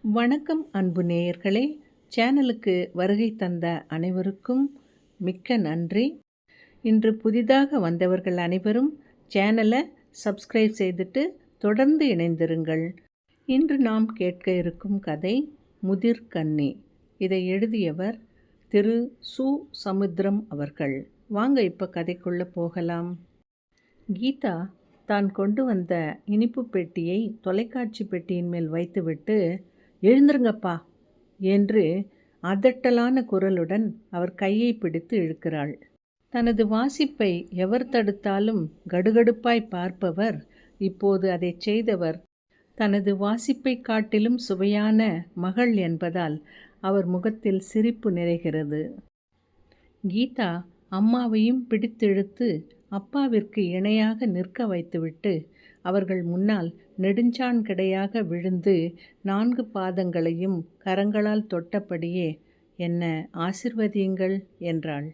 வணக்கம் அன்பு நேயர்களே. சேனலுக்கு வருகை தந்த அனைவருக்கும் மிக்க நன்றி. இன்று புதிதாக வந்தவர்கள் அனைவரும் சேனலை சப்ஸ்கிரைப் செய்துட்டு தொடர்ந்து இணைந்திருங்கள். இன்று நாம் கேட்க இருக்கும் கதை முதிர்கன்னி. இதை எழுதியவர் திரு சு. சமுத்திரம் அவர்கள். வாங்க இப்போ கதைக்குள்ளே போகலாம். கீதா தான் கொண்டு வந்த இனிப்பு பெட்டியை தொலைக்காட்சி பெட்டியின் மேல் வைத்துவிட்டு, எழுந்திருங்கப்பா என்று அதட்டலான குரலுடன் அவர் கையை பிடித்து இழுக்கிறாள். தனது வாசிப்பை எவர் தடுத்தாலும் கடுகடுப்பாய் பார்ப்பவர் இப்போது அதை செய்தவர் தனது வாசிப்பை காட்டிலும் சுவையான மகள் என்பதால் அவர் முகத்தில் சிரிப்பு நிறைகிறது. கீதா அம்மாவையும் பிடித்திழுத்து அப்பாவிற்கு இணையாக நிற்க வைத்துவிட்டு அவர்கள் முன்னால் நெடுஞ்சான் கிடையாக விழுந்து 4 பாதங்களையும் கரங்களால் தொட்டபடியே, என்ன ஆசிர்வதியுங்கள் என்றாள்.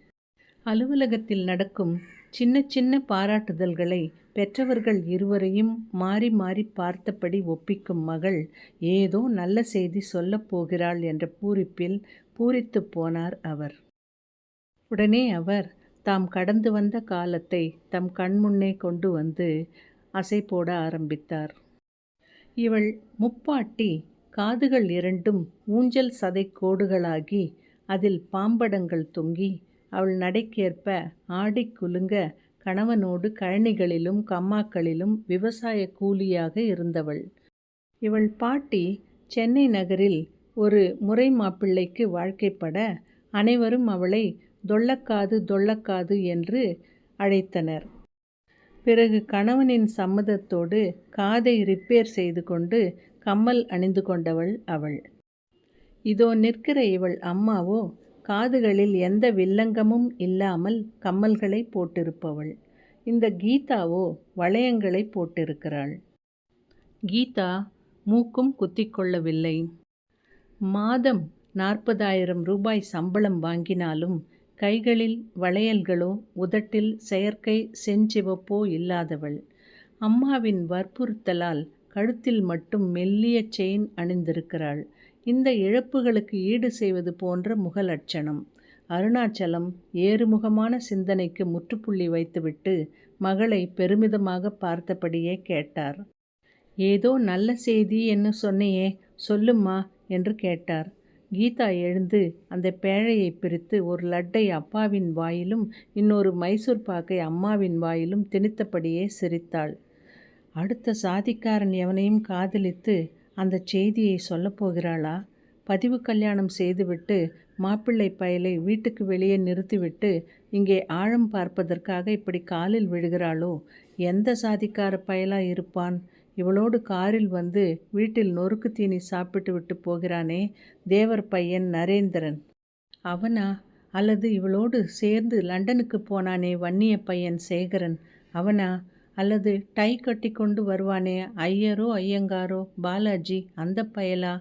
அலுவலகத்தில் நடக்கும் சின்ன சின்ன பாராட்டுதல்களை பெற்றவர்கள் இருவரையும் மாறி மாறி பார்த்தபடி ஒப்பிக்கும் மகள் ஏதோ நல்ல செய்தி சொல்லப் போகிறாள் என்ற பூரிப்பில் பூரித்து போனார் அவர். உடனே அவர் தாம் கடந்து வந்த காலத்தை தம் கண்முன்னே கொண்டு வந்து அசை போட ஆரம்பித்தார். இவள் முப்பாட்டி காதுகள் இரண்டும் ஊஞ்சல் சதை கோடுகளாகி அதில் பாம்படங்கள் தொங்கி அவள் நடைக்கேற்ப ஆடி குலுங்க கணவனோடு கழனிகளிலும் கம்மாக்களிலும் விவசாய கூலியாக இருந்தவள். இவள் பாட்டி சென்னை நகரில் ஒரு முறை மாப்பிள்ளைக்கு வாழ்க்கைப்பட அனைவரும் அவளை தொள்ளக்காது தொள்ளக்காது என்று அழைத்தனர். பிறகு கணவனின் சம்மதத்தோடு காதை ரிப்பேர் செய்து கொண்டு கம்மல் அணிந்து கொண்டவள் அவள். இதோ நிற்கிற இவள் அம்மாவோ காதுகளில் எந்த வில்லங்கமும் இல்லாமல் கம்மல்களை போட்டிருப்பவள். இந்த கீதாவோ வளையங்களை போட்டிருக்கிறாள். கீதா மூக்கும் குத்திக்கொள்ளவில்லை. மாதம் 40,000 ரூபாய் சம்பளம் வாங்கினாலும் கைகளில் வளையல்களோ உதட்டில் செயற்கை செஞ்சிவப்போ இல்லாதவள். அம்மாவின் வற்புறுத்தலால் கழுத்தில் மட்டும் மெல்லிய செயின் அணிந்திருக்கிறாள். இந்த இழப்புகளுக்கு ஈடு செய்வது போன்ற முகலட்சணம். அருணாச்சலம் ஏறுமுகமான சிந்தனைக்கு முற்றுப்புள்ளி வைத்துவிட்டு மகளை பெருமிதமாக பார்த்தபடியே கேட்டார். ஏதோ நல்ல செய்தி என்று சொன்னையே, சொல்லும்மா என்று கேட்டார். கீதா எழுந்து அந்த பேழையை பிரித்து ஒரு லட்டை அப்பாவின் வாயிலும் இன்னொரு மைசூர் பாக்கை அம்மாவின் வாயிலும் திணித்தபடியே சிரித்தாள். அடுத்த சாதிக்காரன் எவனையும் காதலித்து அந்த செய்தியை சொல்லப்போகிறாளா? பதிவு கல்யாணம் செய்துவிட்டு மாப்பிள்ளை பயலை வீட்டுக்கு வெளியே நிறுத்திவிட்டு இங்கே ஆழம் பார்ப்பதற்காக இப்படி காலில் விழுகிறாளோ? எந்த சாதிக்கார பயலா இருப்பான்? இவளோடு காரில் வந்து வீட்டில் நொறுக்கு தீனி சாப்பிட்டு விட்டு போகிறானே தேவர் பையன் நரேந்திரன், அவனா? அல்லது இவளோடு சேர்ந்து லண்டனுக்கு போனானே வன்னிய பையன் சேகரன், அவனா? அல்லது டை கட்டி கொண்டு வருவானே ஐயரோ ஐயங்காரோ பாலாஜி, அந்த பயலா?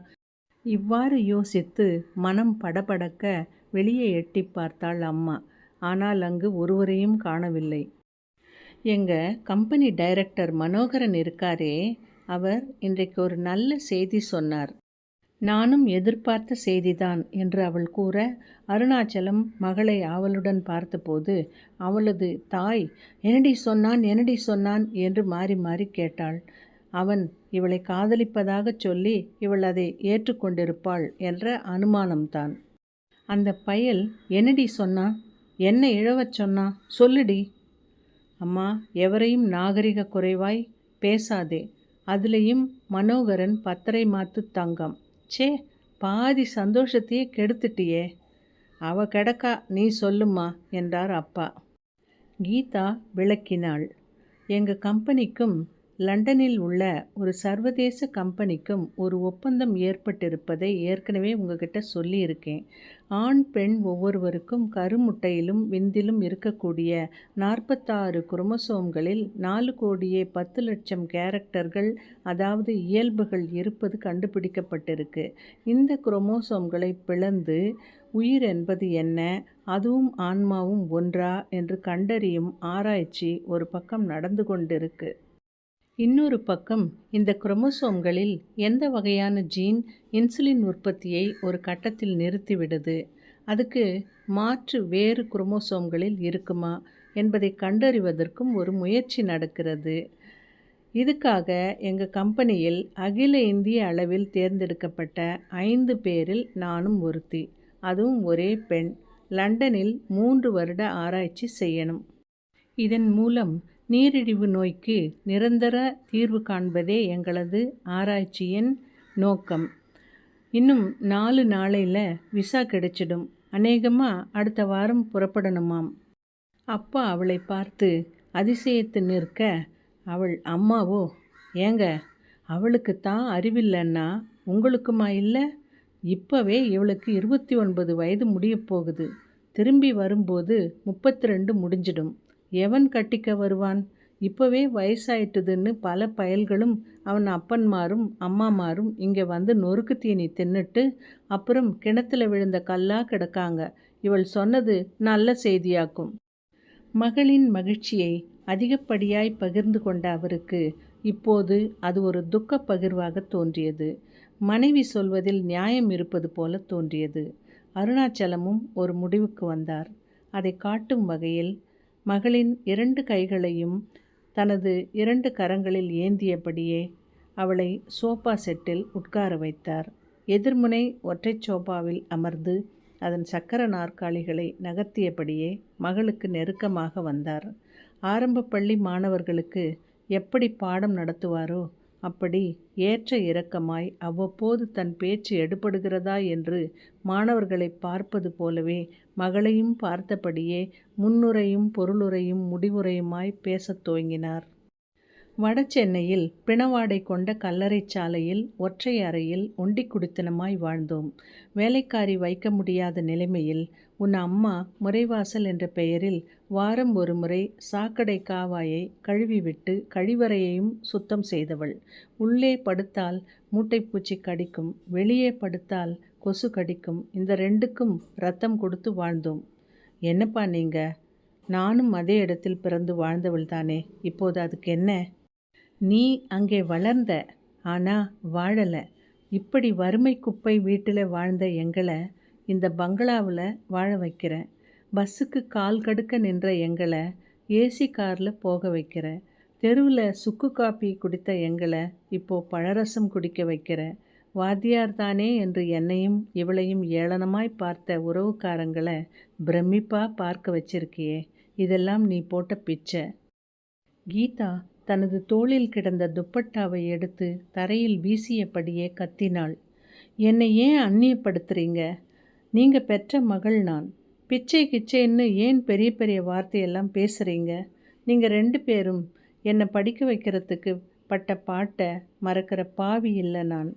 இவ்வாறு யோசித்து மனம் படபடக்க வெளியே எட்டி பார்த்தாள் அம்மா. ஆனால் அங்கு ஒருவரையும் காணவில்லை. எங்கள் கம்பெனி டைரக்டர் மனோகரன் இருக்காரே, அவர் இன்றைக்கு ஒரு நல்ல செய்தி சொன்னார். நானும் எதிர்பார்த்த செய்திதான் என்று அவள் கூற, அருணாச்சலம் மகளை ஆவலுடன் பார்த்தபோது அவளது தாய் என்னடி சொன்னான் என்று மாறி மாறி கேட்டாள். அவன் இவளை காதலிப்பதாகச் சொல்லி இவள் அதை ஏற்றுக்கொண்டிருப்பாள் என்ற அனுமானம்தான். அந்த பயல் என்னடி சொன்னான்? என்ன இழவச் சொன்னான்? சொல்லுடி. அம்மா, எவரையும் நாகரிக குறைவாய் பேசாதே. அதுலேயும் மனோகரன் 10 மாத்து தங்கம். சே, பாதி சந்தோஷத்தையே கெடுத்துட்டியே. அவ கிடக்கா, நீ சொல்லுமா என்றார் அப்பா. கீதா விளக்கினாள். எங்கள் கம்பெனிக்கும் லண்டனில் உள்ள ஒரு சர்வதேச கம்பெனிக்கும் ஒரு ஒப்பந்தம் ஏற்பட்டிருப்பதை ஏற்கனவே உங்ககிட்ட சொல்லியிருக்கேன். ஆண் பெண் ஒவ்வொருவருக்கும் கருமுட்டையிலும் விந்திலும் இருக்கக்கூடிய 46 குரோமோசோம்களில் 4,10,00,000 கேரக்டர்கள், அதாவது இயல்புகள் இருப்பது கண்டுபிடிக்கப்பட்டிருக்கு. இந்த குரோமோசோம்களை பிளந்து உயிர் என்பது என்ன, அதுவும் ஆன்மாவும் ஒன்றா என்று கண்டறியும் ஆராய்ச்சி ஒரு பக்கம் நடந்து கொண்டிருக்கு. இன்னொரு பக்கம் இந்த குரோமோசோம்களில் எந்த வகையான ஜீன் இன்சுலின் உற்பத்தியை ஒரு கட்டத்தில் நிறுத்திவிடுது, அதுக்கு மாற்று வேறு குரோமோசோம்களில் இருக்குமா என்பதை கண்டறிவதற்கும் ஒரு முயற்சி நடக்கிறது. இதுக்காக எங்கள் கம்பெனியில் அகில இந்திய அளவில் தேர்ந்தெடுக்கப்பட்ட 5 பேரில் நானும் ஒருத்தி. அதுவும் ஒரே பெண். லண்டனில் 3 வருட ஆராய்ச்சி செய்யணும். இதன் மூலம் நீரிழிவு நோய்க்கு நிரந்தர தீர்வு காண்பதே எங்களது ஆராய்ச்சியின் நோக்கம். இன்னும் 4 நாளையில் விசா கிடைச்சிடும். அநேகமாக அடுத்த வாரம் புறப்படணுமாம். அப்பா அவளை பார்த்து அதிசயித்து நிற்க, அவள் அம்மாவோ, ஏங்க, அவளுக்கு தான் அறிவில்லைன்னா உங்களுக்குமா இல்லை? இப்போவே இவளுக்கு 29 வயது முடியப் போகுது. திரும்பி வரும்போது 32 முடிஞ்சிடும். எவன் கட்டிக்க வருவான்? இப்போவே வயசாயிட்டுதுன்னு பல பயல்களும் அவன் அப்பன்மாரும் அம்மாமாரும் இங்கே வந்து நொறுக்கு தீனி தின்னுட்டு அப்புறம் கிணத்துல விழுந்த கல்லா கிடக்காங்க. இவள் சொன்னது நல்ல செய்தியாக்கும். மகளின் மகிழ்ச்சியை அதிகப்படியாய் பகிர்ந்து கொண்ட அவருக்கு இப்போது அது ஒரு துக்க பகிர்வாக தோன்றியது. மனைவி சொல்வதில் நியாயம் இருப்பது போல தோன்றியது. அருணாச்சலமும் ஒரு முடிவுக்கு வந்தார். அதை காட்டும் வகையில் மகளின் 2 கைகளையும் தனது 2 கரங்களில் ஏந்தியபடியே அவளை சோபா செட்டில் உட்கார வைத்தார். எதிர்முனை ஒற்றை சோபாவில் அமர்ந்து அதன் சக்கர நாற்காலிகளை நகர்த்தியபடியே மகளுக்கு நெருக்கமாக வந்தார். ஆரம்ப பள்ளி மாணவர்களுக்கு எப்படி பாடம் நடத்துவாரோ அப்படி ஏற்ற இறக்கமாய் அவ்வப்போது தன் பேச்சு எடுபடுகிறதா என்று மாணவர்களை பார்ப்பது போலவே மகளையும் பார்த்தபடியே முன்னுரையும் பொருளுரையும் முடிவுரையுமாய் பேசத் துவங்கினார். வட சென்னையில் பிணவாடை கொண்ட கல்லறை சாலையில் ஒற்றை அறையில் ஒண்டி குடித்தனமாய் வாழ்ந்தோம். வேலைக்காரி வைக்க முடியாத நிலைமையில் உன் அம்மா முறைவாசல் என்ற பெயரில் வாரம் ஒரு முறை சாக்கடை காவாயை கழுவிவிட்டு கழிவறையையும் சுத்தம் செய்தவள். உள்ளே படுத்தால் மூட்டைப்பூச்சி கடிக்கும், வெளியே படுத்தால் கொசு கடிக்கும். இந்த 2க்கும் ரத்தம் கொடுத்து வாழ்ந்தோம். என்னப்பா நீங்க? நானும் அதே இடத்தில் பிறந்து வாழ்ந்தவள் தானே. இப்போது அதுக்கு என்ன? நீ அங்கே வளர்ந்த, ஆனால் வாழலை. இப்படி வறுமை குப்பை வீட்டில் வாழ்ந்த எங்களை இந்த பங்களாவில் வாழ வைக்கிற. பஸ்ஸுக்கு கால் கடுக்க நின்ற எங்களை ஏசி காரில் போக வைக்கிற. தெருவில் சுக்கு காப்பி குடித்த எங்களை இப்போது பழரசம் குடிக்க வைக்கிற. வாத்தியார் தானே என்று என்னையும் இவளையும் ஏளனமாய் பார்த்த உறவுக்காரங்களை பிரமிப்பாக பார்க்க வச்சிருக்கியே. இதெல்லாம் நீ போட்ட பிச்சை. கீதா தனது தோளில் கிடந்த துப்பட்டாவை எடுத்து தரையில் வீசியபடியே கத்தினாள். என்னை ஏன் அந்நியப்படுத்துறீங்க? நீங்கள் பெற்ற மகள் நான். பிச்சை கிச்சைன்னு ஏன் பெரிய பெரிய வார்த்தையெல்லாம் பேசுகிறீங்க? நீங்கள் 2 பேரும் என்னை படிக்க வைக்கிறதுக்கு பட்ட பாட்டை மறக்கிற பாவி இல்லை நான்.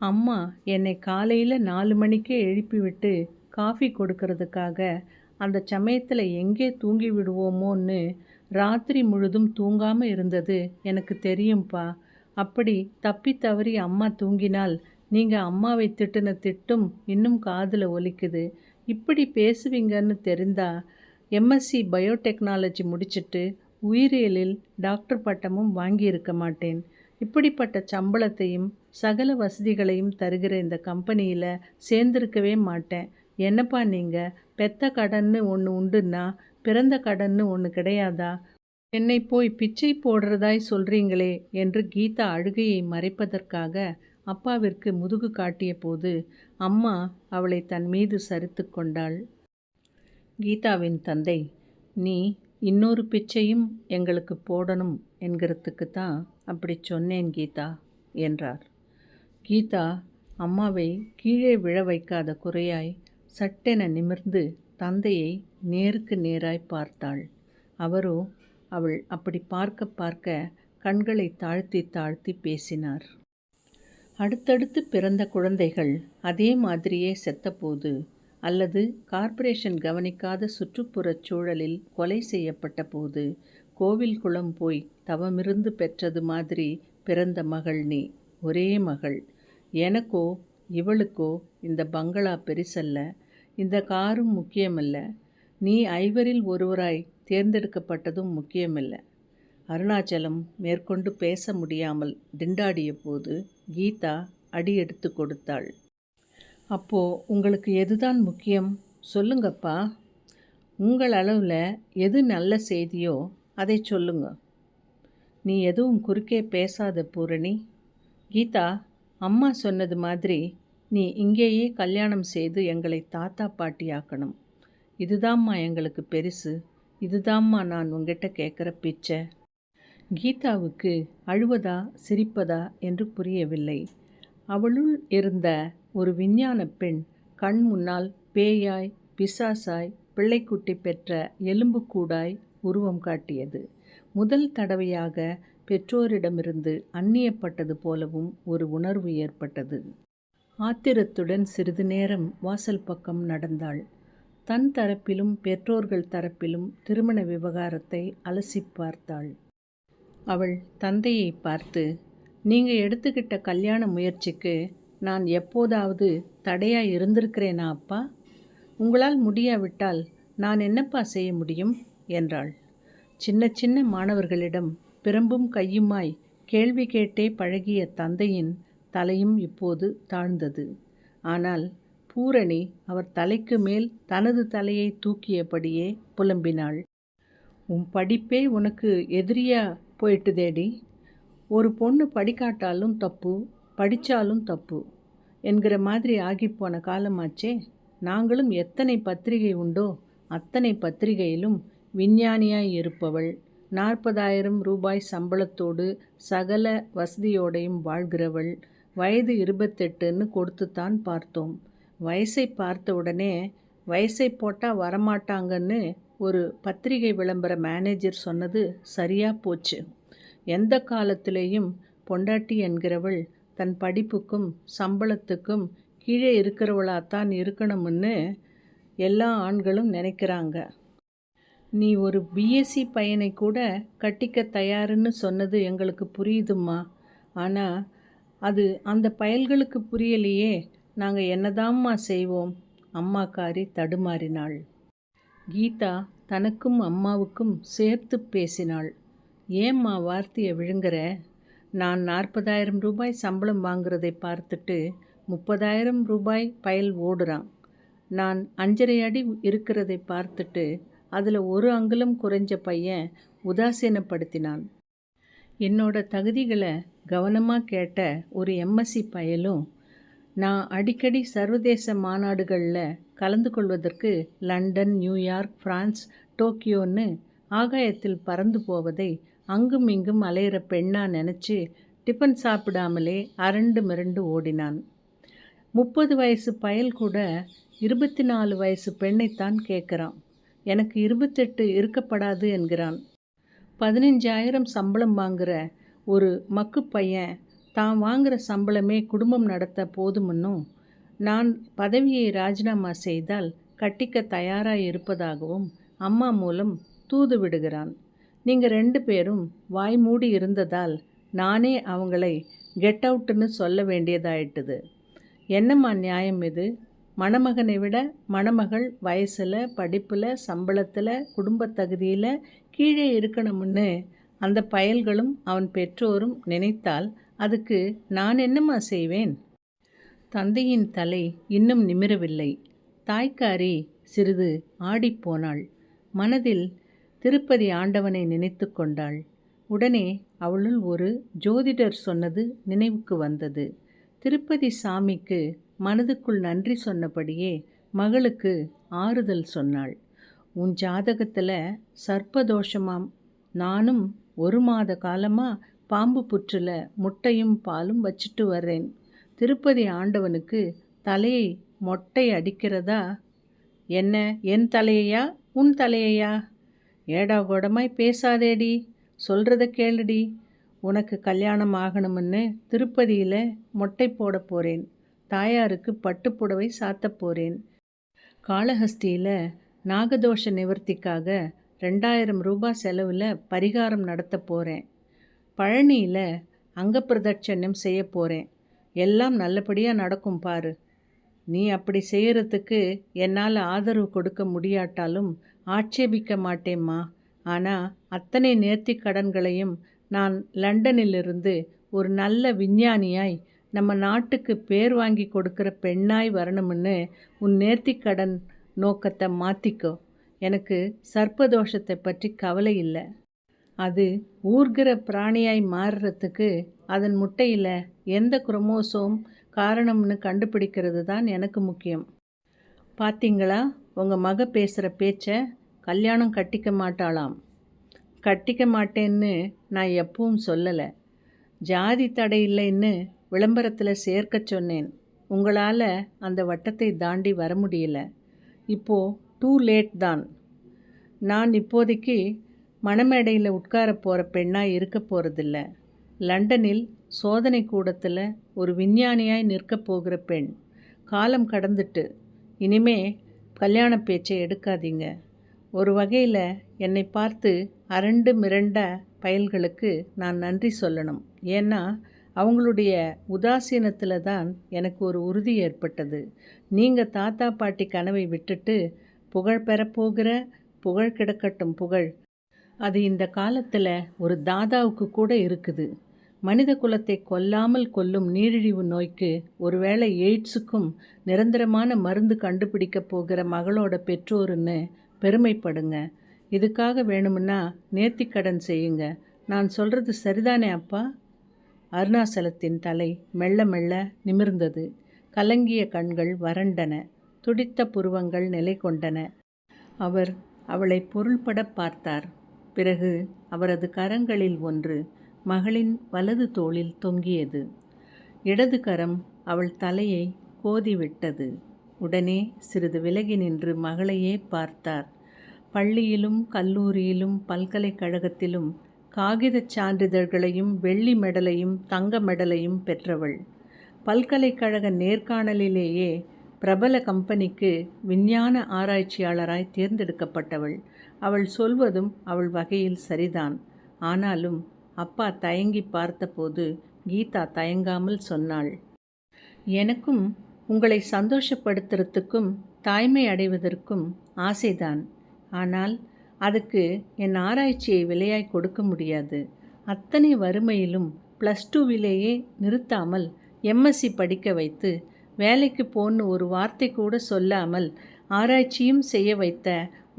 அம்மா என்னை காலையில் 4 மணிக்கே எழுப்பிவிட்டு காஃபி கொடுக்கறதுக்காக அந்த சமயத்தில் எங்கே தூங்கி விடுவோமோன்னு ராத்திரி முழுதும் தூங்காமல் இருந்தது எனக்கு தெரியும்ப்பா. அப்படி தப்பி தவறி அம்மா தூங்கினால் நீங்கள் அம்மாவை திட்டுன திட்டும் இன்னும் காதில் ஒலிக்குது. இப்படி பேசுவீங்கன்னு தெரிந்தா எம்எஸ்சி பயோடெக்னாலஜி முடிச்சுட்டு உயிரியலில் டாக்டர் பட்டமும் வாங்கியிருக்க மாட்டேன். இப்படிப்பட்ட சம்பளத்தையும் சகல வசதிகளையும் தருகிற இந்த கம்பெனியில் சேர்ந்திருக்கவே மாட்டேன். என்னப்பா நீங்கள்? பெத்த கடன்னு ஒன்று உண்டுன்னா பிறந்த கடன்னு ஒன்று கிடையாதா? என்னை போய் பிச்சை போடுறதாய் சொல்கிறீங்களே என்று கீதா அழுகையை மறைப்பதற்காக அப்பாவிற்கு முதுகு காட்டிய போது அம்மா அவளை தன் மீது சரித்து கொண்டாள். கீதாவின் தந்தை, நீ இன்னொரு பிச்சையும் எங்களுக்கு போடணும் என்கிறதுக்கு தான் அப்படி சொன்னேன் கீதா என்றார். கீதா அம்மாவை கீழே விழ வைக்காத குறையாய் சட்டென நிமிர்ந்து தந்தையை நேருக்கு நேராய் பார்த்தாள். அவரோ அவள் அப்படி பார்க்க பார்க்க கண்களை தாழ்த்தி தாழ்த்தி பேசினார். அடுத்தடுத்து பிறந்த குழந்தைகள் அதே மாதிரியே செத்தபோது அல்லது கார்ப்பரேஷன் கவனிக்காத சுற்றுப்புறச் சூழலில் கொலை செய்யப்பட்ட போது கோவில் குளம் போய் தவமிருந்து பெற்றது மாதிரி பிறந்த மகள் நீ. ஒரே மகள். எனக்கோ இவளுக்கோ இந்த பங்களா பெரிசல்ல, இந்த காரும் முக்கியமல்ல, நீ 5 ஒருவராய் தேர்ந்தெடுக்கப்பட்டதும் முக்கியமில்லை. அருணாச்சலம் மேற்கொண்டு பேச முடியாமல் திண்டாடிய போது கீதா அடியெடுத்து கொடுத்தாள். அப்போ உங்களுக்கு எதுதான் முக்கியம் சொல்லுங்கப்பா. உங்கள் அளவில் எது நல்ல செய்தியோ அதை சொல்லுங்க. நீ எதுவும் குறுக்கே பேசாத பூரணி. கீதா, அம்மா சொன்னது மாதிரி நீ இங்கேயே கல்யாணம் செய்து எங்களை தாத்தா பாட்டியாக்கணும். இதுதாம்மா எங்களுக்கு பெருசு. இதுதாம்மா நான் உங்ககிட்ட கேட்குற பிச்சை. கீதாவுக்கு அழுவதா சிரிப்பதா என்று புரியவில்லை. அவளுள் இருந்த ஒரு விஞ்ஞான பெண் கண் முன்னால் பேயாய் பிசாசாய் பிள்ளைக்குட்டி பெற்ற எலும்புக்கூடாய் உருவம் காட்டியது. முதல் தடவையாக பெற்றோரிடமிருந்து அந்நியப்பட்டது போலவும் ஒரு உணர்வு ஏற்பட்டது. ஆத்திரத்துடன் சிறிது நேரம் வாசல் பக்கம் நடந்தாள். தன் தரப்பிலும் பெற்றோர்கள் தரப்பிலும் திருமண விவகாரத்தை அலசி பார்த்தாள். அவள் தந்தையை பார்த்து, நீங்கள் எடுத்துக்கிட்ட கல்யாண முயற்சிக்கு நான் எப்போதாவது தடையாக இருந்திருக்கிறேனா அப்பா? உங்களால் முடியாவிட்டால் நான் என்னப்பா செய்ய முடியும் என்றாள். சின்ன சின்ன மாணவர்களிடம் பிரம்பும் கையுமாய் கேள்வி கேட்டே பழகிய தந்தையின் தலையும் இப்போது தாழ்ந்தது. ஆனால் பூரணி அவர் தலைக்கு மேல் தனது தலையை தூக்கியபடியே புலம்பினாள். உன் படிப்பே உனக்கு எதிரியா போயிட்டுதேடி. ஒரு பொண்ணு படிக்காட்டாலும் தப்பு, படித்தாலும் தப்பு என்கிற மாதிரி ஆகிப்போன காலமாச்சே. நாங்களும் எத்தனை பத்திரிகை உண்டோ அத்தனை பத்திரிகையிலும் விஞ்ஞானியாய் இருப்பவள், 40,000 ரூபாய் சம்பளத்தோடு சகல வசதியோடையும் வாழ்கிறவள், வயது 28ன்னு கொடுத்துத்தான் பார்த்தோம். வயசை பார்த்த உடனே வயசை போட்டால் வரமாட்டாங்கன்னு ஒரு பத்திரிகை விளம்பர மேனேஜர் சொன்னது சரியாக போச்சு. எந்த காலத்திலேயும் பொண்டாட்டி என்கிறவள் தன் படிப்புக்கும் சம்பளத்துக்கும் கீழே இருக்கிறவளாத்தான் இருக்கணும்னு எல்லா ஆண்களும் நினைக்கிறாங்க. நீ ஒரு பிஎஸ்சி பையனை கூட கட்டிக்க தயாருன்னு சொன்னது எங்களுக்கு புரியுதும்மா. ஆனால் அது அந்த பயல்களுக்கு புரியலையே. நாங்கள் என்னதாம்மா செய்வோம்? அம்மாக்காரி தடுமாறினாள். கீதா தனக்கும் அம்மாவுக்கும் சேர்த்து பேசினாள். ஏம்மா வார்த்தையை விழுங்குற? நான் 40,000 ரூபாய் சம்பளம் வாங்குறதை பார்த்துட்டு 30,000 ரூபாய் பயல் ஓடுறான். நான் 5.5 அடி இருக்கிறதை பார்த்துட்டு அதில் ஒரு அங்குலம் குறைஞ்ச பையன் உதாசீனப்படுத்தினான். என்னோட தகுதிகளை கவனமாக கேட்ட ஒரு எம்எஸ்சி பயலும் நான் அடிக்கடி சர்வதேச மாநாடுகளில் கலந்து கொள்வதற்கு லண்டன், நியூயார்க், பிரான்ஸ், டோக்கியோன்னு ஆகாயத்தில் பறந்து போவதை அங்கும் இங்கும் அலையிற பெண்ணாக நினச்சி டிஃபன் சாப்பிடாமலே அரண்டு மிரண்டு ஓடினான். 30 வயசு பயல் கூட 24 வயசு பெண்ணைத்தான் கேட்குறான். எனக்கு 28 இருக்கப்படாது என்கிறான். 15,000 சம்பளம் வாங்குகிற ஒரு மக்கு பையன் தான் வாங்குகிற சம்பளமே குடும்பம் நடத்த போதும்னும், நான் பதவியை ராஜினாமா செய்தால் கட்டிக்க தயாராக இருப்பதாகவும் அம்மா மூலம் தூது விடுகிறான். நீங்கள் 2 பேரும் வாய் மூடி இருந்ததால் நானே அவங்களை கெட் அவுட்டுன்னு சொல்ல வேண்டியதாயிட்டுது. என்னம்மா நியாயம் இது? மணமகனை விட மணமகள் வயசில், படிப்பில், சம்பளத்தில், குடும்ப தகுதியில் கீழே இருக்கணும்னு அந்த பயல்களும் அவன் பெற்றோரும் நினைத்தால் அதுக்கு நான் என்னம்மா செய்வேன்? தந்தையின் தலை இன்னும் நிமிரவில்லை. தாய்க்காரி சிறிது ஆடிப்போனாள். மனதில் திருப்பதி ஆண்டவனை நினைத்து கொண்டாள். உடனே அவளுள் ஒரு ஜோதிடர் சொன்னது நினைவுக்கு வந்தது. திருப்பதி சாமிக்கு மனதுக்குள் நன்றி சொன்னபடியே மகளுக்கு ஆறுதல் சொன்னாள். உன் ஜாதகத்தில் சர்ப்பதோஷமாம். நானும் 1 மாத காலமாக பாம்பு புற்றில் முட்டையும் பாலும் வச்சிட்டு வர்றேன். திருப்பதி ஆண்டவனுக்கு தலையை மொட்டை அடிக்கிறதா? என்ன, என் தலையையா உன் தலையையா? ஏடாகோடமாய் பேசாதேடி, சொல்கிறத கேளுடி. உனக்கு கல்யாணம் ஆகணும்னு திருப்பதியில் மொட்டை போட போகிறேன். தாயாருக்கு பட்டுப்புடவை சாத்த போகிறேன். காளஹஸ்தியில் நாகதோஷ நிவர்த்திக்காக 2,000 ரூபாய் செலவில் பரிகாரம் நடத்த போகிறேன். பழனியில் அங்கப்பிரதட்சணம் செய்ய போகிறேன். எல்லாம் நல்லபடியாக நடக்கும் பாரு. நீ அப்படி செய்கிறதுக்கு என்னால் ஆதரவு கொடுக்க முடியாட்டாலும் ஆட்சேபிக்க மாட்டேம்மா. ஆனால் அத்தனை நேர்த்திக் கடன்களையும் நான் லண்டனிலிருந்து ஒரு நல்ல விஞ்ஞானியாய் நம்ம நாட்டுக்கு பேர் வாங்கி கொடுக்குற பெண்ணாய் வரணும்னு உன் நேர்த்திக்கடன் நோக்கத்தை மாற்றிக்கோ. எனக்கு சர்ப்பதோஷத்தை பற்றி கவலை இல்லை. அது ஊர்கிற பிராணியாய் மாறுறதுக்கு அதன் முட்டையில் எந்த குரோமோசோம் காரணம்னு கண்டுபிடிக்கிறது தான் எனக்கு முக்கியம். பார்த்தீங்களா, உங்கள் மக பேசுகிற பேச்சை? கல்யாணம் கட்டிக்க மாட்டாளாம். கட்டிக்க மாட்டேன்னு நான் எப்பவும் சொல்லலை. ஜாதி தடை இல்லைன்னு விளம்பரத்தில் சேர்க்க சொன்னேன். உங்களால் அந்த வட்டத்தை தாண்டி வர முடியல. இப்போது டூ லேட் தான். நான் இப்போதைக்கு மணமேடையில் உட்கார போகிற பெண்ணாக இருக்க போகிறதில்ல. லண்டனில் சோதனை கூடத்தில் ஒரு விஞ்ஞானியாய் நிற்கப் போகிற பெண். காலம் கடந்துட்டு இனிமே கல்யாண பேச்சை எடுக்காதீங்க. ஒரு வகையில் என்னை பார்த்து அரண்டு மிரண்ட பயல்களுக்கு நான் நன்றி சொல்லணும். ஏன்னா அவங்களுடைய உதாசீனத்தில் தான் எனக்கு ஒரு உறுதி ஏற்பட்டது. நீங்கள் தாத்தா பாட்டி கனவை விட்டுட்டு புகழ் பெறப்போகிற புகழ் கிடக்கட்டும் புகழ். அது இந்த காலத்தில் ஒரு தாதாவுக்கு கூட இருக்குது. மனித குலத்தை கொல்லாமல் கொல்லும் நீரிழிவு நோய்க்கு, ஒருவேளை எய்ட்ஸுக்கும் நிரந்தரமான மருந்து கண்டுபிடிக்க போகிற மகளோட பெற்றோருன்னு பெருமைப்படுங்க. இதுக்காக வேணும்னா நேர்த்திக்கடன் செய்யுங்க. நான் சொல்கிறது சரிதானே அப்பா? அருணாசலத்தின் தலை மெல்ல மெல்ல நிமிர்ந்தது. கலங்கிய கண்கள் வறண்டன. துடித்த புருவங்கள் நிலை கொண்டன. அவர் அவளை பொருள்பட பார்த்தார். பிறகு அவரது கரங்களில் ஒன்று மகளின் வலது தோளில் தொங்கியது. இடது கரம் அவள் தலையை கோதிவிட்டது. உடனே சிறிது விலகி நின்று மகளையே பார்த்தார். பள்ளியிலும் கல்லூரியிலும் பல்கலைக்கழகத்திலும் காகிதச் சான்றிதழ்களையும் வெள்ளி மெடலையும் தங்க மெடலையும் பெற்றவள். பல்கலைக்கழக நேர்காணலிலேயே பிரபல கம்பெனிக்கு விஞ்ஞான ஆராய்ச்சியாளராய் தேர்ந்தெடுக்கப்பட்டவள். அவள் சொல்வதும் அவள் வகையில் சரிதான். ஆனாலும் அப்பா தயங்கி பார்த்தபோது கீதா தயங்காமல் சொன்னாள், எனக்கும் உங்களை சந்தோஷப்படுத்துறதுக்கும் தாய்மை அடைவதற்கும் ஆசைதான். ஆனால் அதுக்கு என் ஆராய்ச்சியை விலையாய் கொடுக்க முடியாது. அத்தனை வறுமையிலும் +2விலேயே நிறுத்தாமல் எம்எஸ்சி படிக்க வைத்து வேலைக்கு போன்னு ஒரு வார்த்தை கூட சொல்லாமல் ஆராய்ச்சியும் செய்ய வைத்த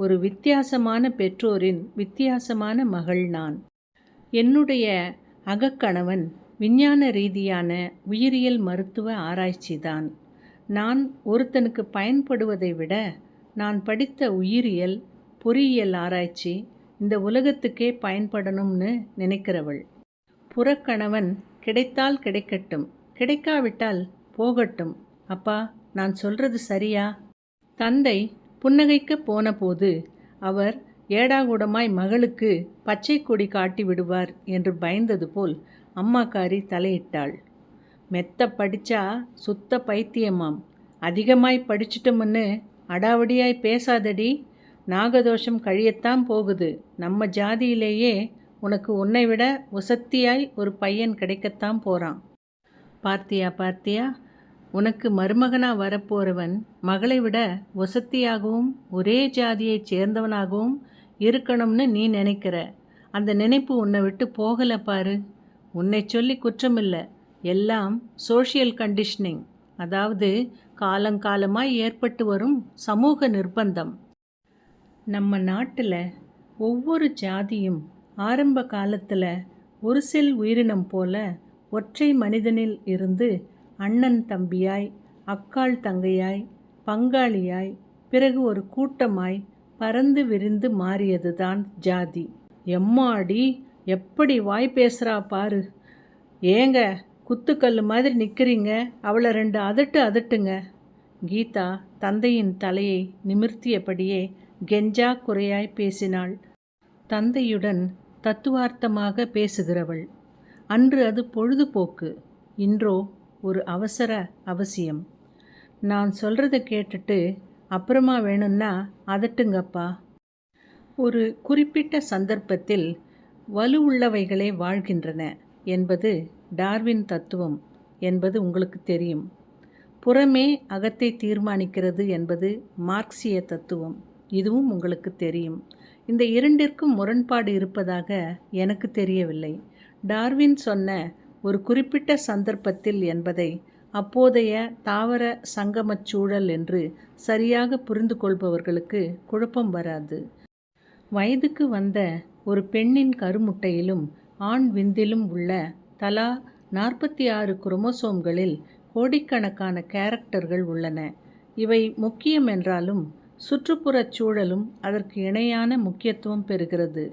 ஒரு வித்தியாசமான பெற்றோரின் வித்தியாசமான மகள் நான். என்னுடைய அகக்கணவன் விஞ்ஞான ரீதியான உயிரியல் மருத்துவ ஆராய்ச்சிதான். நான் ஒருத்தனுக்கு பயன்படுவதை விட நான் படித்த உயிரியல் பொறியியல் ஆராய்ச்சி இந்த உலகத்துக்கே பயன்படணும்னு நினைக்கிறவள். புறக்கணவன் கிடைத்தால் கிடைக்கட்டும், கிடைக்காவிட்டால் போகட்டும். அப்பா, நான் சொல்கிறது சரியா? தந்தை புன்னகைக்க போன போது அவர் ஏடாகூடமாய் மகளுக்கு பச்சை கொடி காட்டி விடுவார் என்று பயந்தது போல் அம்மாக்காரி தலையிட்டாள். மெத்த படித்தா சுத்த பைத்தியமாம். அதிகமாய் படிச்சிட்டோம்னு அடாவடியாய் பேசாதடி. நாகதோஷம் கழியத்தான் போகுது. நம்ம ஜாதியிலேயே உனக்கு உன்னை விட உசத்தியாய் ஒரு பையன் கிடைக்கத்தான் போகிறான். பார்த்தியா, உனக்கு மருமகனாக வரப்போகிறவன் மகளை விட வசத்தியாகவும் ஒரே ஜாதியைச் சேர்ந்தவனாகவும் இருக்கணும்னு நீ நினைக்கிற. அந்த நினைப்பு உன்னை விட்டு போகலை பாரு. உன்னை சொல்லி குற்றமில்லை, எல்லாம் சோஷியல் கண்டிஷனிங், அதாவது காலங்காலமாய் ஏற்பட்டு வரும் சமூக நிர்பந்தம். நம்ம நாட்டில் ஒவ்வொரு ஜாதியும் ஆரம்ப காலத்தில் ஒரு செல் உயிரினம் போல ஒற்றை மனிதனில் இருந்து அண்ணன் தம்பியாய், அக்காள் தங்கையாய், பங்காளியாய், பிறகு ஒரு கூட்டமாய் பறந்து விரிந்து மாறியது தான் ஜாதி. எம்மாடி, எப்படி வாய் பேசுகிறா பாரு. ஏங்க குத்துக்கல் மாதிரி நிற்கிறீங்க, அவளை 2 அதட்டுங்க. கீதா தந்தையின் தலையை நிமிர்த்தியபடியே கெஞ்சா குறையாய் பேசினாள். தந்தையுடன் தத்துவார்த்தமாக பேசுகிறவள். அன்று அது பொழுதுபோக்கு, இன்றோ ஒரு அவசர அவசியம். நான் சொல்கிறத கேட்டுட்டு அப்புறமா வேணும்னா அதட்டுங்கப்பா. ஒரு குறிப்பிட்ட சந்தர்ப்பத்தில் வலுவுள்ளவைகளே வாழ்கின்றன என்பது டார்வின் தத்துவம் என்பது உங்களுக்கு தெரியும். புறமே அகத்தை தீர்மானிக்கிறது என்பது மார்க்சிய தத்துவம், இதுவும் உங்களுக்கு தெரியும். இந்த இரண்டிற்கும் முரண்பாடு இருப்பதாக எனக்கு தெரியவில்லை. டார்வின் சொன்ன ஒரு குறிப்பிட்ட சந்தர்ப்பத்தில் என்பதை அப்போதைய தாவர சங்கமச் சூழல் என்று சரியாக புரிந்து கொள்பவர்களுக்கு குழப்பம் வராது. வயதுக்கு வந்த ஒரு பெண்ணின் கருமுட்டையிலும் ஆண் விந்திலும் உள்ள தலா 46 குரோமோசோம்களில் கோடிக்கணக்கான கேரக்டர்கள் உள்ளன. இவை முக்கியம் என்றாலும் சுற்றுப்புறச் சூழலும் அதற்கு இணையான முக்கியத்துவம் பெறுகிறது.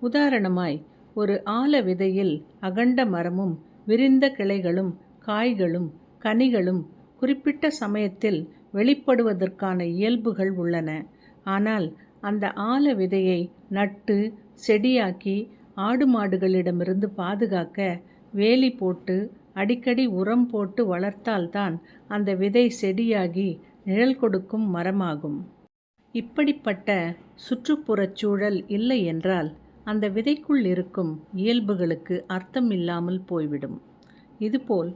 உதாரணமாய், ஒரு ஆல விதையில் அகண்ட மரமும் விரிந்த கிளைகளும் காய்களும் கனிகளும் குறிப்பிட்ட சமயத்தில் வெளிப்படுவதற்கான இயல்புகள் உள்ளன. ஆனால் அந்த ஆல விதையை நட்டு செடியாக்கி ஆடு மாடுகளிடமிருந்து பாதுகாக்க வேலி போட்டு அடிக்கடி உரம் போட்டு வளர்த்தால்தான் அந்த விதை செடியாகி நிழல் கொடுக்கும் மரமாகும். இப்படிப்பட்ட சுற்றுப்புறச் சூழல் இல்லை என்றால் அந்த விதைக்குள் இருக்கும் இயல்புகளுக்கு அர்த்தம் இல்லாமல் போய்விடும். இதுபோல்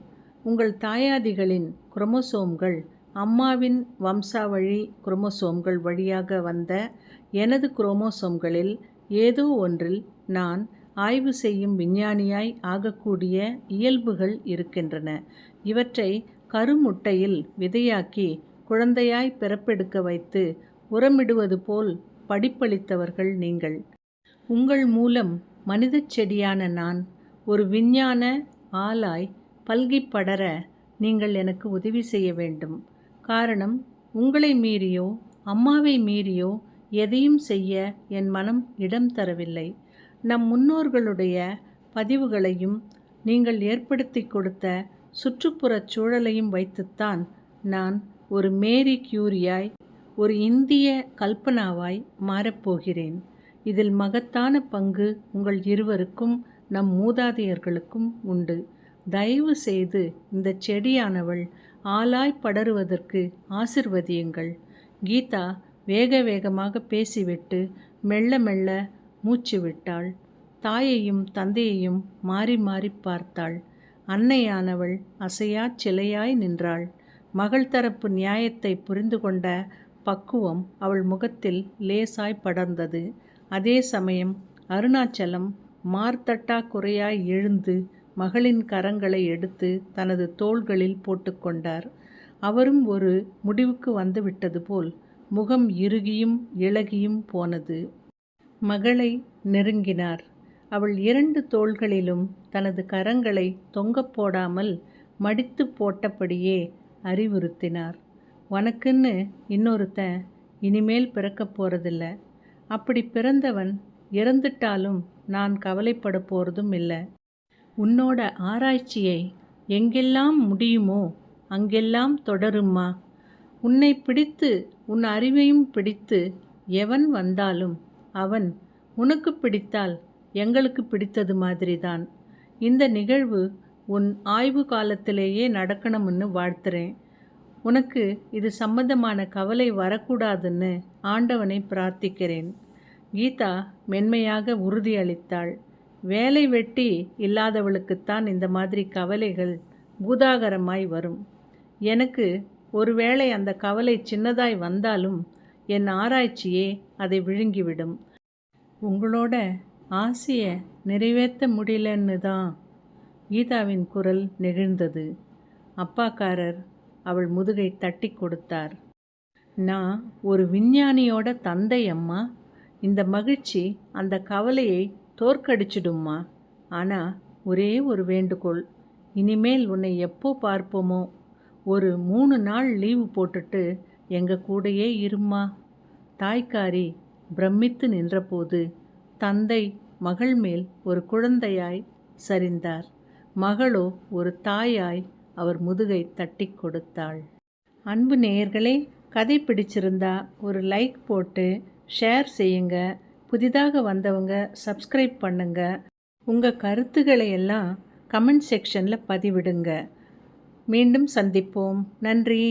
உங்கள் தாயாதிகளின் குரோமோசோம்கள் அம்மாவின் வம்சாவழி குரோமோசோம்கள் வழியாக வந்த எனது குரோமோசோம்களில் ஏதோ ஒன்றில் நான் ஆய்வு செய்யும் விஞ்ஞானியாய் ஆகக்கூடிய இயல்புகள் இருக்கின்றன. இவற்றை கருமுட்டையில் விதையாக்கி குழந்தையாய் பிறப்பெடுக்க வைத்து உரமிடுவது போல் படிப்பளித்தவர்கள் நீங்கள். உங்கள் மூலம் மனிதச் செடியான நான் ஒரு விஞ்ஞான ஆளாய் பல்கிப் படர நீங்கள் எனக்கு உதவி செய்ய வேண்டும். காரணம், உங்களை மீறியோ அம்மாவை மீறியோ எதையும் செய்ய என் மனம் இடம் தரவில்லை. நம் முன்னோர்களுடைய பதிவுகளையும் நீங்கள் ஏற்படுத்தி கொடுத்த சுற்றுப்புறச் சூழலையும் வைத்துத்தான் நான் ஒரு மேரி கியூரியாய், ஒரு இந்திய கல்பனாவாய் மாறப்போகிறேன். இதில் மகத்தான பங்கு உங்கள் இருவருக்கும் நம் மூதாதையர்களுக்கும் உண்டு. தயவு செய்து இந்த செடியானவள் ஆளாய் படருவதற்கு ஆசிர்வதியுங்கள். கீதா வேக வேகமாக பேசிவிட்டு மெல்ல மெல்ல மூச்சு விட்டாள். தாயையும் தந்தையையும் மாறி மாறி பார்த்தாள். அன்னையானவள் அசையா சிலையாய் நின்றாள். மகள் தரப்பு நியாயத்தை புரிந்து கொண்ட பக்குவம் அவள் முகத்தில் லேசாய் படர்ந்தது. அதே சமயம் அருணாச்சலம் மார்த்தட்டா குறையாய் எழுந்து மகளின் கரங்களை எடுத்து தனது தோள்களில் போட்டுக்கொண்டார். அவரும் ஒரு முடிவுக்கு வந்துவிட்டது போல் முகம் இறுகியும் இளகியும் போனது. மகளை நெருங்கினார். அவள் 2 தோள்களிலும் தனது கரங்களை தொங்கப் போடாமல் மடித்து போட்டபடியே அறிவுறுத்தினார். உனக்குன்னு இன்னொருத்தன் இனிமேல் பிறக்கப் போறதில்ல. அப்படி பிறந்தவன் இறந்துட்டாலும் நான் கவலைப்பட போறதும் இல்லை. உன்னோட ஆராய்ச்சியை எங்கெல்லாம் முடியுமோ அங்கெல்லாம் தொடரும்மா. உன்னை பிடித்து உன் அறிவையும் பிடித்து எவன் வந்தாலும் அவன் உனக்கு பிடித்தால் எங்களுக்கு பிடித்தது மாதிரிதான். இந்த நிகழ்வு உன் ஆய்வு காலத்திலேயே நடக்கணும்னு வாழ்த்துறேன். உனக்கு இது சம்பந்தமான கவலை வரக்கூடாதுன்னு ஆண்டவனை பிரார்த்திக்கிறேன். கீதா மென்மையாக உறுதியளித்தாள். வேலை வெட்டி இல்லாதவளுக்குத்தான் இந்த மாதிரி கவலைகள் பூதாகரமாய் வரும். எனக்கு ஒருவேளை அந்த கவலை சின்னதாய் வந்தாலும் என் ஆராய்ச்சியே அதை விழுங்கிவிடும். உங்களோட ஆசையை நிறைவேற்ற முடியலன்னு தான். கீதாவின் குரல் நெகிழ்ந்தது. அப்பாக்காரர் அவள் முதுகை தட்டி கொடுத்தார். நான் ஒரு விஞ்ஞானியோட தந்தை அம்மா. இந்த மகிழ்ச்சி அந்த கவலையை தோற்கடிச்சிடும்மா. ஆனால் ஒரே ஒரு வேண்டுகோள், இனிமேல் உன்னை எப்போ பார்ப்போமோ ஒரு 3 நாள் லீவு போட்டுட்டு எங்கள் கூடையே இரும்மா. தாய்க்காரி பிரமித்து நின்றபோது தந்தை மகள் மேல் ஒரு குழந்தையாய் சரிந்தார். மகளோ ஒரு தாயாய் அவர் முதுகை தட்டி கொடுத்தாள். அன்பு நேயர்களே, கதை பிடிச்சிருந்தா ஒரு லைக் போட்டு ஷேர் செய்யுங்க. புதிதாக வந்தவங்க சப்ஸ்கிரைப் பண்ணுங்க. உங்கள் கருத்துக்களை எல்லாம் கமெண்ட் செக்ஷனில் பதிவிடுங்க. மீண்டும் சந்திப்போம். நன்றி.